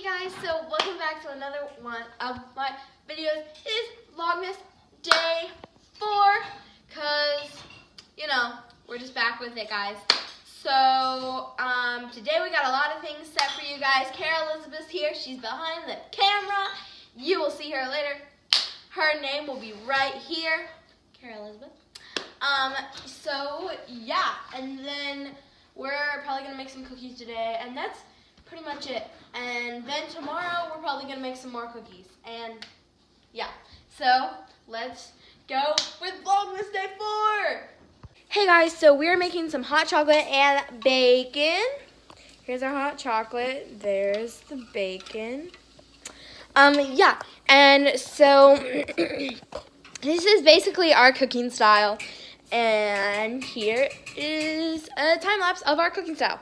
guys, so welcome back to another one of my videos. It is Vlogmas Day 4, because, you know, we're just back with it, guys. So, today we got a lot of things set for you guys. Kara Elizabeth's here. She's behind the camera. You will see her later. Her name will be right here. Kara Elizabeth. So, yeah, and then we're probably going to make some cookies today, and that's pretty much it. And then tomorrow we're probably gonna make some more cookies. And yeah, so let's go with Vlogmas Day 4. Hey guys, so we're making some hot chocolate and bacon. Here's our hot chocolate. There's the bacon. Yeah, and so this is basically our cooking style. And here is a time lapse of our cooking style.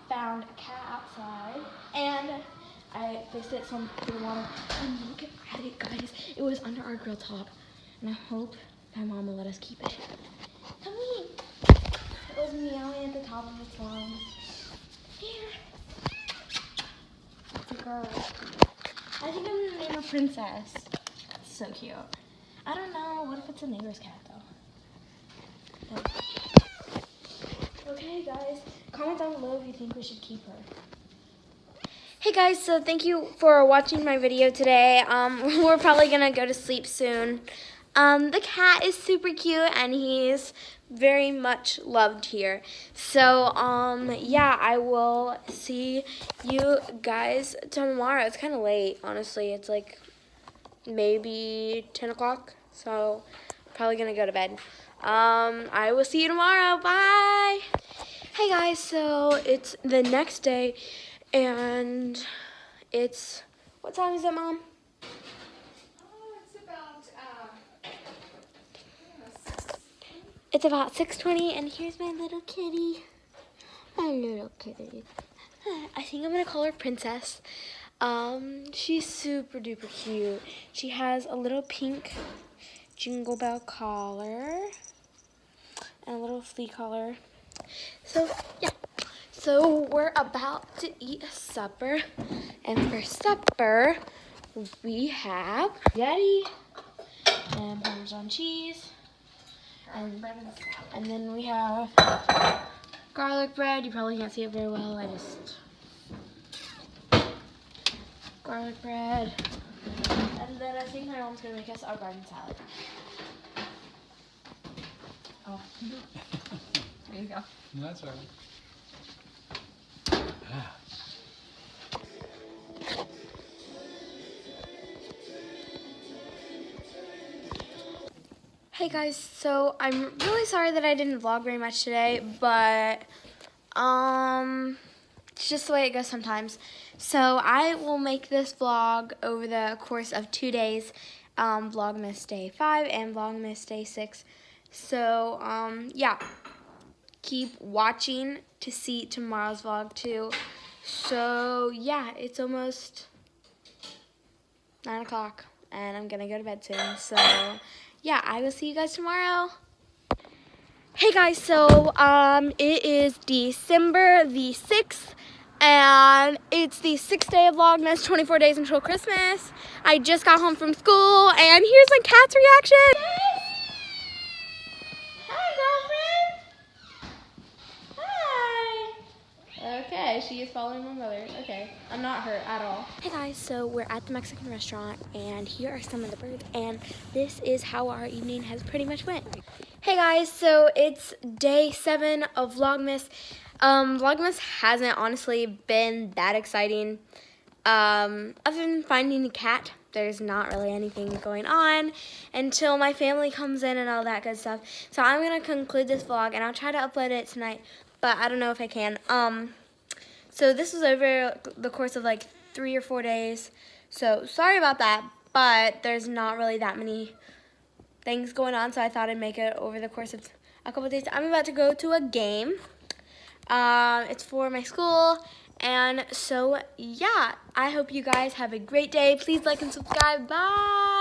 Found a cat outside, and I fixed it some for the water. And look at it, guys. It was under our grill top, and I hope my mom will let us keep it. Come in. It was meowing at the top of its lungs. Here. It's a girl. I think I'm gonna name her Princess. It's so cute. I don't know. What if it's a neighbor's cat, though? But, okay, guys. Comment down below if you think we should keep her. Hey guys, so thank you for watching my video today. We're probably gonna go to sleep soon. The cat is super cute and he's very much loved here. So, yeah, I will see you guys tomorrow. It's kind of late, honestly. It's like maybe 10 o'clock, so probably gonna go to bed. I will see you tomorrow. Bye! Hey guys, so it's the next day, and it's, what time is it, Mom? It's about 6:20, and here's my little kitty. My little kitty. I think I'm gonna call her Princess. She's super duper cute. She has a little pink jingle bell collar and a little flea collar. So, yeah. So, we're about to eat supper. And for supper, we have spaghetti and Parmesan cheese. And then we have garlic bread. You probably can't see it very well. Garlic bread. And then I think my mom's going to make us our garden salad. Oh. There you go. That's all right. Hey guys, so I'm really sorry that I didn't vlog very much today, but it's just the way it goes sometimes. So I will make this vlog over the course of 2 days, Vlogmas Day 5 and Vlogmas Day 6. So yeah, keep watching to see tomorrow's vlog too. So yeah, it's almost 9 o'clock and I'm gonna go to bed soon. So yeah, I will see you guys tomorrow. Hey guys, so it is December the 6th, and it's the 6th day of Vlogmas, 24 days until Christmas. I just got home from school, and here's my cat's reaction. Hi, girlfriend. Hi. Okay, she is following my mother. Okay, I'm not hurt at all. Hey guys, so we're at the Mexican restaurant, and here are some of the birds, and this is how our evening has pretty much went. Hey guys, so it's day 7 of Vlogmas. Vlogmas hasn't honestly been that exciting. Other than finding a cat, there's not really anything going on until my family comes in and all that good stuff. So I'm gonna conclude this vlog, and I'll try to upload it tonight, but I don't know if I can. So this was over the course of like 3 or 4 days. So sorry about that, but there's not really that many things going on, so I thought I'd make it over the course of a couple of days. I'm about to go to a game. It's for my school, and so yeah, I hope you guys have a great day. Please like and subscribe. Bye.